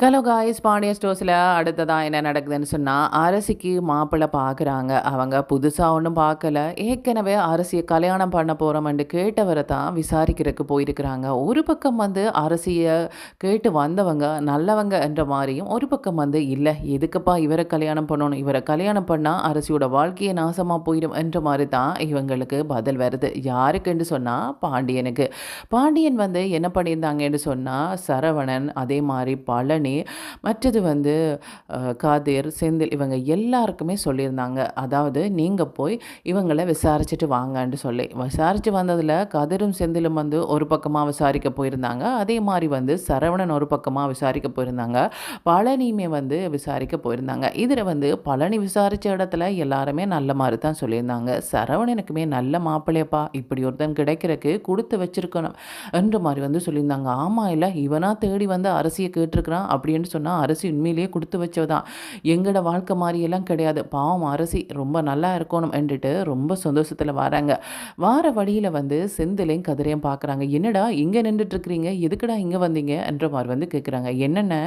Hello guys Pandian ஸ்டோர்ஸில் அடுத்ததான் என்ன நடக்குதுன்னு சொன்னால் அரசிக்கு மாப்பிள்ளை பார்க்குறாங்க. அவங்க புதுசாக ஒன்றும் பார்க்கல. ஏற்கனவே அரசியை கல்யாணம் பண்ண போகிறோம்னு கேட்டவரை தான் விசாரிக்கிறதுக்கு போயிருக்கிறாங்க. ஒரு பக்கம் வந்து அரசியை கேட்டு வந்தவங்க நல்லவங்க என்ற மாதிரியும், ஒரு பக்கம் வந்து இல்லை எதுக்குப்பா இவரை கல்யாணம் பண்ணணும், இவரை கல்யாணம் பண்ணால் அரசியோட வாழ்க்கையை நாசமாக போயிடும் என்ற மாதிரி தான் இவங்களுக்கு பதில் வருது. யாருக்குன்னு சொன்னால் பாண்டியனுக்கு. பாண்டியன் வந்து என்ன பண்ணியிருந்தாங்கன்னு சொன்னால் சரவணன், அதே மாதிரி பழனி, மற்றது வந்து காதிர், செந்தில் இவங்க எல்லாருக்குமே சொல்லியிருந்தாங்க. அதாவது நீங்கள் போய் இவங்களை விசாரிச்சுட்டு வாங்கன்னு சொல்லி. விசாரித்து வந்ததில் கதிரும் செந்திலும் வந்து ஒரு பக்கமாக விசாரிக்க போயிருந்தாங்க. அதே மாதிரி வந்து சரவணன் ஒரு பக்கமாக விசாரிக்க போயிருந்தாங்க. பழனியுமே வந்து விசாரிக்க போயிருந்தாங்க. இதில் வந்து பழனி விசாரித்த இடத்துல எல்லாருமே நல்ல மாதிரி தான் சொல்லியிருந்தாங்க. சரவணனுக்குமே நல்ல மாப்பிள்ளையப்பா, இப்படி ஒருத்தன் கிடைக்கிறதுக்கு கொடுத்து வச்சிருக்கணும் என்ற மாதிரி வந்து சொல்லியிருந்தாங்க. ஆமாம், இல்லை இவனா தேடி வந்து அரசியை கேட்டிருக்கிறான் அப்படின்னு சொன்னால் அரசி உண்மையிலேயே கொடுத்து வச்சதான். எங்களோட வாழ்க்கை மாதிரியெல்லாம் கிடையாது, பாவம் அரசி ரொம்ப நல்லா இருக்கணும் என்றுட்டு ரொம்ப சந்தோஷத்தில் வராங்க. வார வழியில் வந்து செந்திலையும் கதிரையும் பார்க்குறாங்க. என்னடா இங்கே நின்றுட்டுருக்கிறீங்க, எதுக்குடா இங்கே வந்தீங்க என்ற மாதிரி வந்து கேட்குறாங்க. என்னென்ன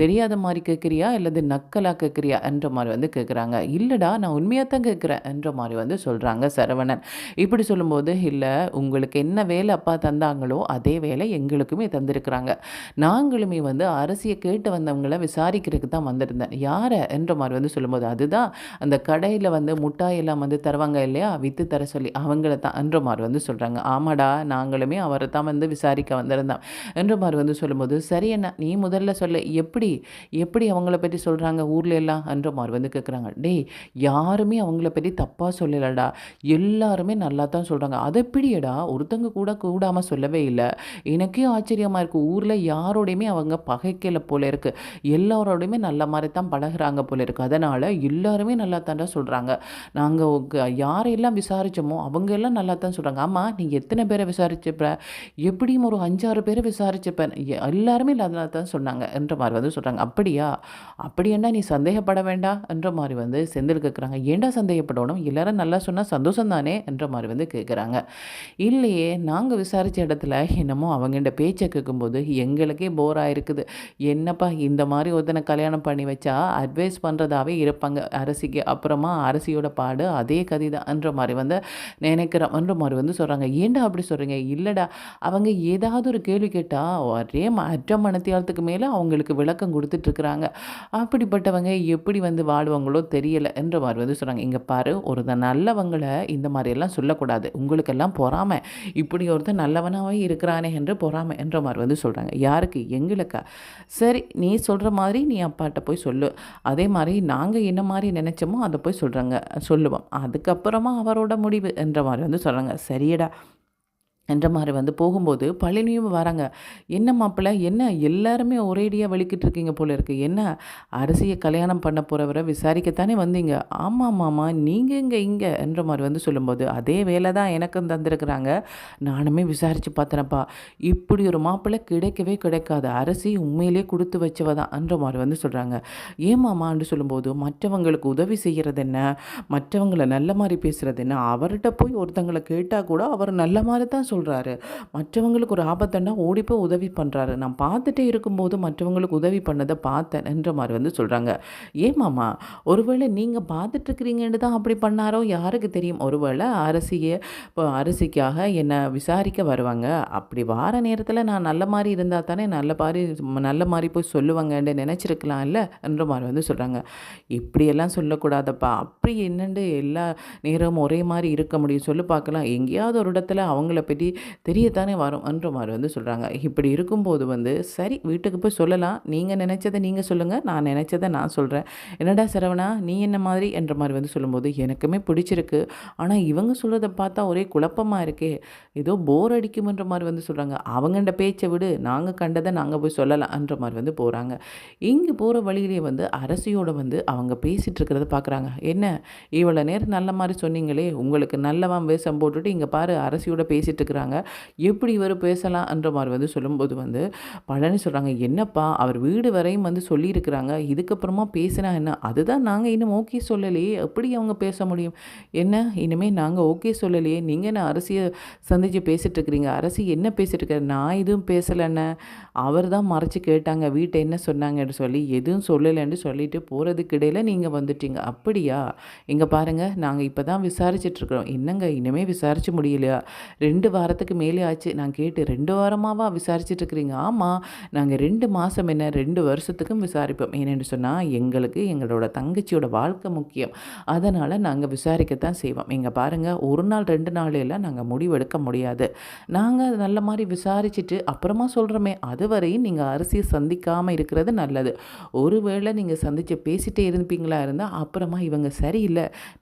தெரியாத மாதிரி கேட்குறியா இல்லது நக்கலாக கேட்குறியா என்ற மாதிரி வந்து கேட்குறாங்க. இல்லைடா நான் உண்மையாக தான் கேட்குறேன் என்ற மாதிரி வந்து சொல்கிறாங்க சரவணன். இப்படி சொல்லும்போது, இல்லை உங்களுக்கு என்ன வேலை அப்பா தந்தாங்களோ அதே வேலை எங்களுக்குமே தந்திருக்கிறாங்க. நாங்களுமே வந்து அரசியை கேட்டு வந்தவங்கள விசாரிக்கிறதுக்கு தான் வந்திருந்தேன். யாரை என்ற மாதிரி வந்து சொல்லும்போது, அதுதான் அந்த கடையில் வந்து முட்டாயெல்லாம் வந்து தருவாங்க இல்லையா, விற்று தர சொல்லி அவங்கள தான் என்ற மாதிரி வந்து சொல்கிறாங்க. ஆமாடா நாங்களுமே அவரை தான் வந்து விசாரிக்க வந்திருந்தோம் என்ற மாதிரி வந்து சொல்லும்போது, சரி என்ன நீ முதல்ல சொல்ல, எப்படி எப்படி அவங்கள பற்றி சொல்கிறாங்க ஊரில் எல்லாம் என்ற மாதிரி வந்து கேட்குறாங்க. டேய் யாருமே அவங்கள பற்றி தப்பாக சொல்லலடா, எல்லாருமே நல்லா தான் சொல்கிறாங்க. அதை எப்படியடா ஒருத்தங்க கூட கூடாமல் சொல்லவே இல்லை. எனக்கே ஆச்சரியமாக இருக்குது. ஊரில் யாரோடையுமே அவங்க பகைக்கல போல இருக்குது, எல்லோரோடையுமே நல்ல மாதிரி தான் பழகுறாங்க போல இருக்குது. அதனால் எல்லாருமே நல்லா தாண்டா சொல்கிறாங்க. நாங்கள் யாரையெல்லாம் விசாரித்தோமோ அவங்க எல்லாம் நல்லா தான் சொல்கிறாங்க. ஆமாம் நீ எத்தனை பேரை விசாரிச்சப்ப, எப்படியும் ஒரு 5-6 பேரை விசாரிச்சப்பேன், எல்லாருமே நல்லா தான் சொன்னாங்க என்ற மாதிரி வந்து சொல்கிறாங்க. அப்படியா, அப்படி என்ன நீ சந்தேகப்பட வேண்டாம் என்ற மாதிரி வந்து செந்தில் கேட்குறாங்க. ஏண்டா சந்தேகப்படணும், எல்லாரும் நல்லா சொன்னால் சந்தோஷம் தானே என்ற மாதிரி வந்து கேட்குறாங்க. இல்லையே நாங்கள் விசாரித்த இடத்துல என்னமோ அவங்கள்ட பேச்சை கேட்கும்போது எங்களுக்கே போராக இருக்குது. என்னப்பா இந்த மாதிரி ஒருத்தனை கல்யாணம் பண்ணி வச்சா அட்வைஸ் பண்ணுறதாவே இருப்பாங்க அரசிக்கு, அப்புறமா அரசியோட பாடு அதே கதி தான்ன்ற மாதிரி வந்து நினைக்கிறோம்ன்ற மாதிரி வந்து சொல்கிறாங்க. ஏண்டா அப்படி சொல்கிறீங்க? இல்லைடா அவங்க ஏதாவது ஒரு கேள்வி கேட்டால் ஒரே அற்ற மனத்தியாலத்துக்கு மேலே அவங்களுக்கு விளக்கம் கொடுத்துட்ருக்குறாங்க. அப்படிப்பட்டவங்க எப்படி வந்து வாடுவாங்களோ தெரியலை என்ற மாதிரி வந்து சொல்கிறாங்க. இங்கே பாரு, ஒரு நல்லவங்களை இந்த மாதிரியெல்லாம் சொல்லக்கூடாது, உங்களுக்கெல்லாம் பொறாமை, இப்படி ஒருத்தர் நல்லவனாகவே இருக்கிறானே என்று பொறாமை என்ற மாதிரி வந்து சொல்கிறாங்க. யாருக்கு? எங்களுக்கா? சரி நீ சொல்கிற மாதிரி நீ அப்பாட்ட போய் சொல்லு, அதே மாதிரி நாங்கள் என்ன மாதிரி நினச்சோமோ அதை போய் சொல்லுவோம், அதுக்கப்புறமா அவரோட முடிவு என்ற மாதிரி வந்து சொல்கிறாங்க. சரியடா என்ற மாதிரி வந்து போகும்போது பழனியும் வராங்க. என்ன மாப்பிள்ளை, என்ன எல்லாருமே ஒரேடியாக வலிக்கிட்டு இருக்கீங்க போல இருக்குது, என்ன அரசியை கல்யாணம் பண்ண போகிறவரை விசாரிக்கத்தானே வந்தீங்க? ஆமாம் மாமா, நீங்கள் இங்கே என்ற மாதிரி வந்து சொல்லும்போது, அதே வேலை தான் எனக்கும் தந்திருக்கிறாங்க, நானுமே விசாரித்து பார்த்தேனப்பா, இப்படி ஒரு மாப்பிள்ளை கிடைக்கவே கிடைக்காது, அரசி உண்மையிலே கொடுத்து வச்சவ தான் என்ற மாதிரி வந்து சொல்கிறாங்க. ஏன் மாமான்னு சொல்லும்போது, மற்றவங்களுக்கு உதவி செய்கிறது என்ன, மற்றவங்களை நல்ல மாதிரி பேசுகிறது என்ன, அவர்கிட்ட போய் ஒருத்தங்களை கேட்டால் கூட அவர் நல்ல மாதிரி தான் சொல்கிறாரு, மற்றவங்களுக்கு ஒரு ஆபத்துன்னா ஓடிப்போய் உதவி பண்ணுறாரு, நான் பார்த்துட்டே இருக்கும்போது மற்றவங்களுக்கு உதவி பண்ணதை பார்த்தேன் என்ற மாதிரி வந்து சொல்கிறாங்க. ஏமாமா, ஒருவேளை நீங்கள் பார்த்துட்ருக்கிறீங்கன்னு தான் அப்படி பண்ணாரோ யாருக்கு தெரியும், ஒருவேளை அரசிக்காக என்னை விசாரிக்க வருவாங்க, அப்படி வார நேரத்தில் நான் நல்ல மாதிரி இருந்தால் தானே நல்ல மாதிரி போய் சொல்லுவாங்கன்னு நினச்சிருக்கலாம் இல்லை என்ற மாதிரி வந்து சொல்கிறாங்க. இப்படியெல்லாம் சொல்லக்கூடாதப்பா, அப்படி என்னண்டு எல்லா நேரமும் ஒரே மாதிரி இருக்க முடியும் சொல்லு பார்க்கலாம், எங்கேயாவது ஒரு இடத்துல அவங்கள பற்றி தெரியத்தானே வரும் என்ற மாதிரி வந்து சொல்கிறாங்க. இப்படி இருக்கும்போது வந்து சரி வீட்டுக்கு போய் சொல்லலாம், நீங்கள் நினச்சதை நீங்கள் சொல்லுங்கள், நான் நினச்சதை நான் சொல்கிறேன், என்னடா சரவணா நீ என்ன மாதிரி என்ற மாதிரி வந்து சொல்லும்போது, எனக்குமே பிடிச்சிருக்கு, ஆனால் இவங்க சொல்கிறத பார்த்தா ஒரே குழப்பமாக இருக்கே, ஏதோ போர் அடிக்கும்ன்ற மாதிரி வந்து சொல்கிறாங்க. அவங்கள்ட பேச்சை விடு, நாங்கள் கண்டதை நாங்கள் போய் சொல்லலாம் என்ற மாதிரி வந்து போகிறாங்க. இங்கே போகிற வழியிலே வந்து அரசியோட வந்து அவங்க பேசிகிட்டு இருக்கிறத பார்க்குறாங்க. என்ன இவ்வளோ நேரம் நல்ல மாதிரி சொன்னீங்களே, உங்களுக்கு நல்லவன் வேஷம் போட்டுட்டு இங்கே பாரு அரசியோட பேசிகிட்டு இருக்கிறாங்க கேட்குறாங்க. எப்படி இவர் பேசலாம்ன்ற மாரி வந்து சொல்லும்போது வந்து பழனி சொல்றாங்க, "என்னப்பா அவர் வீடு வரையும் வந்து சொல்லியிருக்கிறாங்க. இதுக்கப்புறமா பேசினா என்ன? அதுதான் நாங்க இன்னும் ஓகே சொல்லலையே. எப்படி அவங்க பேச முடியும்? என்ன இனிமே நாங்க ஓகே சொல்லலையே. நீங்க என்ன அரசிய சந்திச்சு பேசிட்டு இருக்கிறீங்க. அரசி என்ன பேசிட்டு இருக்காரு? நான் எதுவும் பேசலண்ணே. அவர் தான் மறைச்சு கேட்டாங்க. வீட்ல என்ன சொன்னாங்கன்னு சொல்லி, எதுவும் சொல்லலன்னு சொல்லிட்டு போறதுக்கு இடையில நீங்க வந்துட்டீங்க. அப்படியா? இங்க பாருங்க, நாங்க இப்ப தான் விசாரிச்சுட்டு இருக்கிறோம். என்னங்க இனிமே விசாரிச்சு முடியலையா? 2 வாரத்துக்கு மேலே ஆச்சு. நான் கேட்டு 2 வாரமாவா விசாரிச்சுட்டு இருக்கிறீங்க? ஆமா. நாங்க 2 மாசம் என்ன 2 வருஷத்துக்கும் விசாரிப்போம். ஏனென்று சொன்னா, எங்களுக்கு எங்களோட தங்கச்சியோட வாழ்க்கை முக்கியம். அதனால நாங்க விசாரிக்கத்தான் செய்வோம். இங்க பாருங்க, 1 நாள் 2 நாள் எல்லாம் நாங்க முடிவெடுக்க முடியாது. நாங்க நல்ல மாரி விசாரிச்சுட்டு அப்புறமா சொல்றோமே, அதுவரையும் நீங்க அரசிய சந்திக்காம இருக்கிறது நல்லது. ஒருவேளை நீங்க சந்திச்சு பேசிட்டே இருப்பீங்களா இருந்தா, அப்புறமா இவங்க சரியில்ல,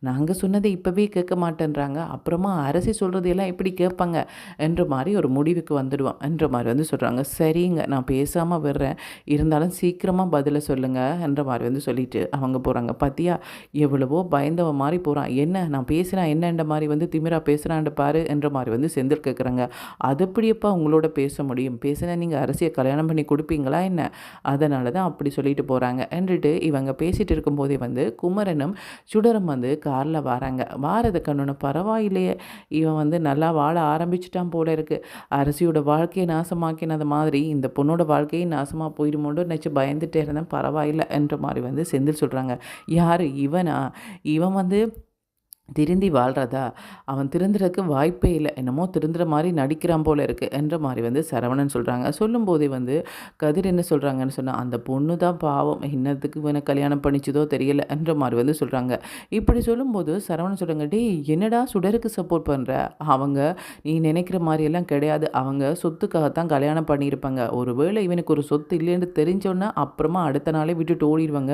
நாங்க சொன்னதை இப்பவே கேட்க மாட்டேன்றாங்க, அப்புறமா அரசி சொல்றதையெல்லாம் எப்படி கேட்பாங்க? என்ற மாரி ஒரு முடிவுக்கு வந்துடுவோம். என்ற மாரி வந்து சொல்றாங்க. சரிங்க, நான் பேசாம விடுறேன். இருந்தாலும் சீக்கிரமா பதில சொல்லுங்க. என்ற மாரி வந்து சொல்லிட்டு அவங்க போறாங்க. பாத்தியா, எவ்வளவோ பயந்தவ மாரி போறான். என்ன நான் பேசினா என்னன்ற மாரி வந்து திமிரா பேசுறான்ட்டு பாரு என்ற மாரி வந்து செந்தில் கேட்குறாங்க. அது எப்படியப்பா உங்களோட பேச முடியும்? பேசினா நீங்க அரசிய கல்யாணம் பண்ணி குடுப்பீங்களா என்ன? அதனால தான் அப்படி சொல்லிட்டு போறாங்க. என்றுட்டு இவங்க பேசிட்டு இருக்கும்போதே வந்து குமரனும் சுடரும் வந்து கார்ல வாராங்க. வாரத கண்டோனே பரவாயில்லையே, இவன் வந்து நல்லா வாழ ஆரம்பிச்சுட்டான் போல இருக்கு. அரசியோட வாழ்க்கைய நாசமாக்கினது மாதிரி இந்த பொண்ணோட வாழ்க்கையும் நாசமா போயிடுமோன்னு நினச்சு பயந்துட்டே இருந்தேன். பரவாயில்ல என்ற மாரி வந்து செந்தில் சொல்றாங்க. யாரு இவனா? இவன் வந்து திருந்தி வாழ்றதா? அவன் திருந்துறதுக்கு வாய்ப்பே இல்ல. என்னமோ திருந்துற மாரி நடிக்கிறான் போல இருக்கு. என்ற மாரி வந்து சரவணன் சொல்றாங்க. சொல்லும்போதே வந்து கதிர் என்ன சொல்றாங்கன்னு சொன்னா, அந்த பொண்ணு தான் பாவம். என்னத்துக்கு இவன கல்யாணம் பண்ணிச்சுதோ தெரியல. என்ற மாரி வந்து சொல்றாங்க. இப்படி சொல்லும்போது சரவணன் சொல்றாங்க, "டேய் என்னடா சுடருக்கு சப்போர்ட் பண்ற? அவங்க நீ நினைக்கிற மாரியெல்லாம் கிடையாது. அவங்க சொத்துக்காகத்தான் கல்யாணம் பண்ணியிருப்பாங்க. ஒருவேளை இவனுக்கு ஒரு சொத்து இல்லைன்னு தெரிஞ்சோன்னா, அப்புறமா அடுத்த நாளே விட்டுட்டு ஓடிருவாங்க.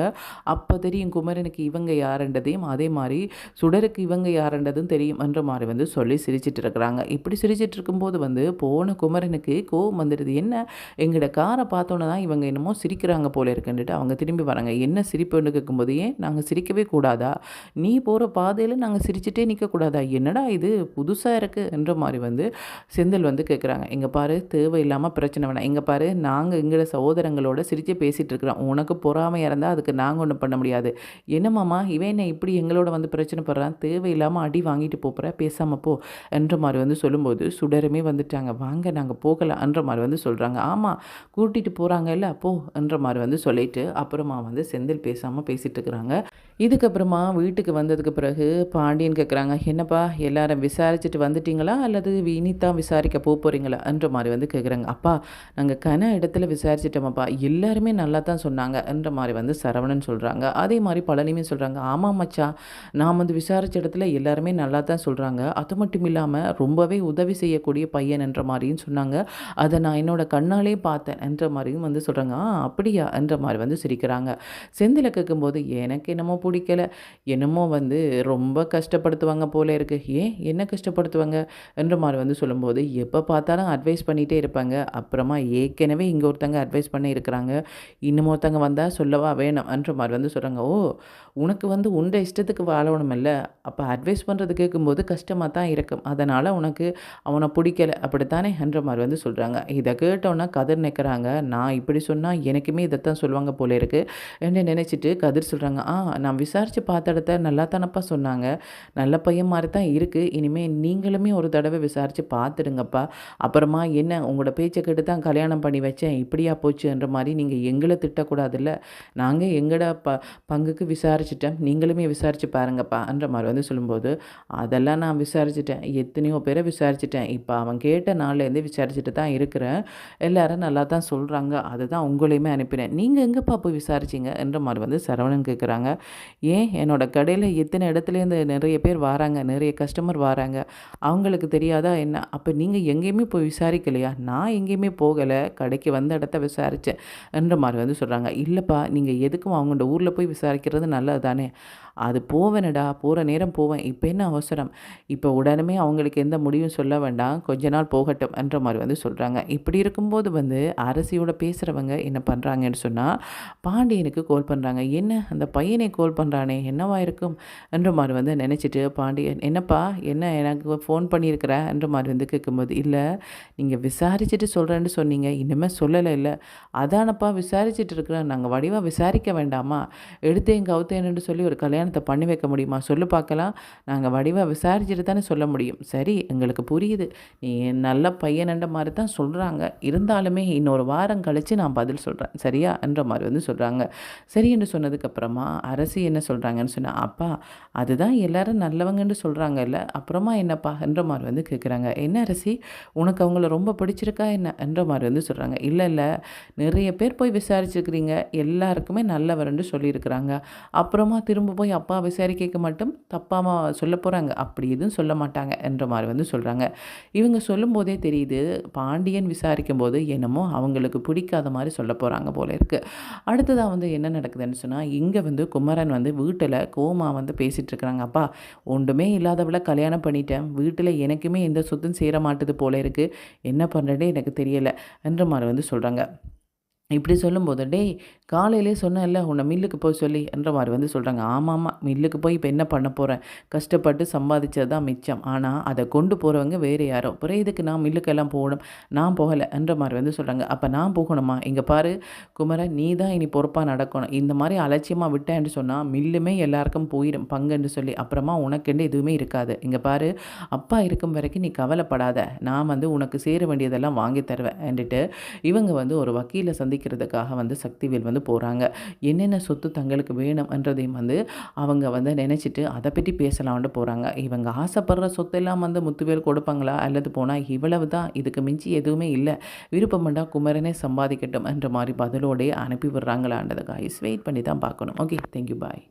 அப்ப தெரியும் குமரனுக்கு இவங்க யாருன்றதையும், அதே மாரி சுடருக்கு இவங்க யாருன்றதும் தெரியும் என்ற மாரி வந்து சொல்லி சிரிச்சிட்டு இருக்கிறாங்க. இப்படி சிரிச்சிட்டு இருக்கும்போது வந்து போன குமரனுக்கு கோவம் வந்துடுது. என்ன எங்களோட காரை பார்த்தோன்னே தான் இவங்க என்னமோ சிரிக்கிறாங்க போல இருக்குன்னுட்டு அவங்க திரும்பி வராங்க. என்ன சிரிப்புன்னு கேட்கும்போது, ஏன் நாங்க சிரிக்கவே கூடாதா? நீ போற பாதையில நாங்க சிரிச்சுட்டே நிற்கக்கூடாதா? என்னடா இது புதுசா இருக்கு என்ற மாரி வந்து செந்தில் வந்து கேட்குறாங்க. இங்க பாரு தேவையில்லாம பிரச்சனை வேணாம். இங்க பாரு நாங்க எங்களோட சகோதரங்களோட சிரிச்சு பேசிட்டு இருக்கிறோம். உனக்கு பொறாமையா இருந்தா அதுக்கு நாங்க ஒண்ணும் பண்ண முடியாது. என்ன மாமா இவன் என்ன இப்படி எங்களோட வந்து பிரச்சனை படுறான்? தேவையில்லாம அடி வாங்கிட்டு போற பேசாம போ என்ற மாரி வந்து சொல்லும்போது சுடருமே வந்துட்டாங்க. வாங்க நாங்க போகலாம் என்ற மாரி வந்து சொல்றாங்க. ஆமா கூட்டிட்டு போறாங்கல்ல போ என்ற மாரி வந்து சொல்லிட்டு அப்புறமா வந்து செந்தில் பேசாம பேசிட்டு இருக்கிறாங்க. இதுக்கப்புறமா வீட்டுக்கு வந்ததுக்கு பிறகு பாண்டியன் கேட்குறாங்க, "என்னப்பா எல்லாரும் விசாரிச்சுட்டு வந்துட்டீங்களா? அல்லது இனித்தான் விசாரிக்க போறீங்களா?" என்ற மாரி வந்து கேட்குறாங்க. "அப்பா நாங்க இடத்துல விசாரிச்சுட்டோமப்பா. எல்லாருமே நல்லா தான் சொன்னாங்க." என்ற மாரி வந்து சரவணன் சொல்றாங்க. அதே மாரி பழனியும் சொல்றாங்க, "ஆமா மச்சான். நான் வந்து விசாரிச்ச இடத்துல எல்லாருமே நல்லா தான் சொல்றாங்க. அது மட்டும் இல்லாம ரொம்பவே உதவி செய்யக்கூடிய பையன் என்ற மாரியும் சொன்னாங்க. அத நான் என்னோட கண்ணாலே பார்த்தேன்." என்ற மாரியும் வந்து சொல்றாங்க. அப்படியா?" என்ற மாரி வந்து சிரிக்கிறாங்க. செந்தில கேட்கும்போது, "எனக்கு என்னமோ புடிக்கல. என்னமோ வந்து ரொம்ப கஷ்டப்படுத்துவாங்க போல இருக்கு." "ஏன் என்ன கஷ்டப்படுத்துவாங்க?" என்ற மாரி வந்து சொல்லும்போது, எப்ப பார்த்தாலும் அட்வைஸ் பண்ணிட்டே இருப்பாங்க. அப்புறமா ஏற்கனவே இங்க ஒருத்தங்க அட்வைஸ் பண்ணி இருக்கிறாங்க. இன்னும் ஒருத்தங்க வந்தா சொல்லவா வேணும் என்ற மாரி வந்து சொல்றாங்க. "ஓ! உனக்கு வந்து உன்ட இஷ்டத்துக்கு வாழணுமில்ல. அப்ப அட்வைஸ் பண்றது கேட்கும்போது கஷ்டமா தான் இருக்கும். அதனால உனக்கு அவன புடிக்கல அப்படித்தானே?" என்ற மாரி வந்து சொல்றாங்க. இத கேட்டோனே கதிர் நிற்கிறாங்க. நான் இப்படி சொன்னா எனக்குமே இதத்தான் சொல்லுவாங்க போல இருக்கு என்று நினைச்சிட்டு கதிர் சொல்றாங்க, நான் விசாரிச்சு பார்த்த இடத்த நல்லா தானப்பா சொன்னாங்க. நல்ல பையன் மாரி தான் இருக்கு. இனிமே நீங்களுமே ஒரு தடவ விசாரிச்சு பார்த்துடுங்கப்பா. அப்புறமா என்ன உங்களோட பேச்ச கேட்டு தான் கல்யாணம் பண்ணி வச்சேன். இப்படியா போச்சுன்ற மாரி நீங்க எங்கள திட்டக்கூடாதுல்ல. நாங்க எங்கட பங்குக்கு விசாரிச்சுட்டேன். நீங்களுமே விசாரிச்சு பாருங்கப்பான்ற மாரி வந்து சொல்லும்போது, அதெல்லாம் நான் விசாரிச்சுட்டேன். எத்தனையோ பேர விசாரிச்சுட்டேன். இப்ப அவன் கேட்ட நாள்லேருந்து விசாரிச்சுட்டு தான் இருக்கிறேன். எல்லாரும் நல்லா தான் சொல்றாங்க. அதுதான் உங்களையுமே அனுப்பினேன். நீங்க எங்கப்பா போய் விசாரிச்சீங்க? என்ற மாரி வந்து சரவணன் கேட்குறாங்க. ஏன் என்னோட கடையில எத்தனை இடத்துலேருந்து நிறைய பேர் வாராங்க. நிறைய கஸ்டமர் வாராங்க. அவங்களுக்கு தெரியாதா என்ன? அப்ப நீங்க எங்கேயுமே போய் விசாரிக்கலையா? நான் எங்கேயுமே போகல. கடைக்கு வந்த இடத்த விசாரிச்சேன். என்ற மாரி வந்து சொல்றாங்க. இல்லப்பா நீங்க எதுக்கும் அவங்களோட ஊர்ல போய் விசாரிக்கிறது நல்லது தானே. அது போவேனடா. போற நேரம் நேரம் போவேன். இப்போ என்ன அவசரம்? இப்போ உடனுமே அவங்களுக்கு எந்த முடிவும் சொல்ல வேண்டாம். கொஞ்ச நாள் போகட்டும் என்ற மாரி வந்து சொல்றாங்க. இப்படி இருக்கும்போது வந்து அரசியோட பேசுறவங்க என்ன பண்றாங்கன்னு சொன்னா, பாண்டியனுக்கு கால் பண்றாங்க. என்ன அந்த பையனே கால் பண்றானே! என்னவா இருக்கும்? என்ற மாரி வந்து நெனச்சுட்டு பாண்டியன், "என்னப்பா என்ன எனக்கு ஃபோன் பண்ணியிருக்கிற?" என்ற மாரி வந்து கேட்கும்போது, "இல்ல நீங்க விசாரிச்சுட்டு சொல்றேன்னு சொன்னீங்க. இன்னுமே சொல்லலைல்ல." "அதானப்பா விசாரிச்சுட்டு இருக்கிறேன். நாங்க வடிவா விசாரிக்க வேண்டாமா? எடுத்தேன் கவுத்தேனுன்னு சொல்லி ஒரு கல்யாணத்த பண்ணி வைக்க முடியுமா? சொல்லு பார்க்கலாம்." "நாங்க வடிவா விசாரிச்சுட்டு தானே சொல்ல முடியும்." "சரி எங்களுக்கு புரியுது. நீ நல்ல பையன்ன்ற மாரி தான் சொல்றாங்க. இருந்தாலுமே இன்னொரு வாரம் கழிச்சு நான் பதில் சொல்றேன். சரியா?" என்ற மாரி வந்து சொல்றாங்க. சரி என்று சொன்னதுக்கப்புறமா அரசி என்ன சொல்றாங்கன்னு சொன்னா, "அப்பா அதுதான் எல்லாரும் நல்லவங்கன்னு சொல்றாங்கல்ல. அப்புறமா என்னப்பா?" என்ற மாரி வந்து கேட்குறாங்க. "என்ன அரசி உனக்கு அவங்கள ரொம்ப பிடிச்சிருக்கா என்ன?" என்ற மாரி வந்து சொல்றாங்க. "இல்ல, இல்ல. நிறைய பேர் போய் விசாரிச்சிருக்கிறீங்க. எல்லாருக்குமே நல்லவர்ன்னு சொல்லியிருக்கிறாங்க. அப்புறமா திரும்ப போய் அப்பா விசாரிக்கைக்கு மட்டும் தப்பாவா சொல்லப் போறாங்க? அப்படி எதுவும் சொல்ல மாட்டாங்க." என்ற மாரி வந்து சொல்றாங்க. இவங்க சொல்லும்போதே தெரியுது, பாண்டியன் விசாரிக்கும்போது என்னமோ அவங்களுக்கு பிடிக்காத மாரி சொல்லப் போறாங்க போல இருக்கு. அடுத்ததா வந்து என்ன நடக்குதுன்னு சொன்னா, இங்க வந்து குமரன் வந்து வீட்டுல கோவமா வந்து பேசிட்டு இருக்கிறாங்க. "அப்பா ஒண்ணுமே இல்லாதவள கல்யாணம் பண்ணிட்டேன். வீட்டுல எனக்குமே எந்த சொத்தும் சேர மாட்டுது போல இருக்கு. என்ன பண்றேன்னே எனக்கு தெரியல." என்ற மாரி வந்து சொல்றாங்க. இப்படி சொல்லும்போது, "டேய் காலையிலேயே சொன்னேன்ல உன்னை மில்லுக்கு போ சொல்லி" என்ற மாரி வந்து சொல்றாங்க. "ஆமாமா மில்லுக்கு போய் இப்ப என்ன பண்ண போறேன்? கஷ்டப்பட்டு சம்பாதிச்சது தான் மிச்சம். ஆனா அத கொண்டு போறவங்க வேற யாரோ. அப்புறம் எதுக்கு நான் மில்லுக்கெல்லாம் போகணும்? நான் போகல" என்ற மாரி வந்து சொல்றாங்க. "அப்ப நான் போகணுமா? இங்க பாரு குமரன் நீ தான் இனி பொறுப்பா நடக்கணும். இந்த மாரி அலட்சியமா விட்டேன்னு சொன்னா மில்லுமே எல்லாருக்கும் போயிடும் பங்குன்னு சொல்லி. அப்புறமா உனக்குன்னு எதுவுமே இருக்காது. இங்க பாரு அப்பா இருக்கும் வரைக்கும் நீ கவலைப்படாத. நான் வந்து உனக்கு சேர வேண்டியதெல்லாம் வாங்கி தருவேன்னுட்டு இவங்க வந்து ஒரு வக்கீல சந்திக்கிறதுக்காக வந்து சக்திவேல் வந்து போறாங்க. என்னென்ன சொத்து தங்களுக்கு வேணும்ன்றதையும் வந்து அவங்க வந்து நினைச்சிட்டு அத பத்தி பேசலாம்னு போறாங்க. இவங்க ஆசைப்படுற சொத்தெல்லாம் வந்து முத்துவேல் கொடுப்பாங்களா? அல்லது போனா இவ்வளவு தான் இதுக்கு மிஞ்சி எதுவுமே இல்ல. விருப்பம்ண்டா குமரனே சம்பாதிக்கட்டும் என்ற மாரி பதிலோடயே அனுப்பி விடுறாங்களான்றத காய்ஸ் வெயிட் பண்ணி தான் பார்க்கணும். ஓகே. Thank you. பாய்.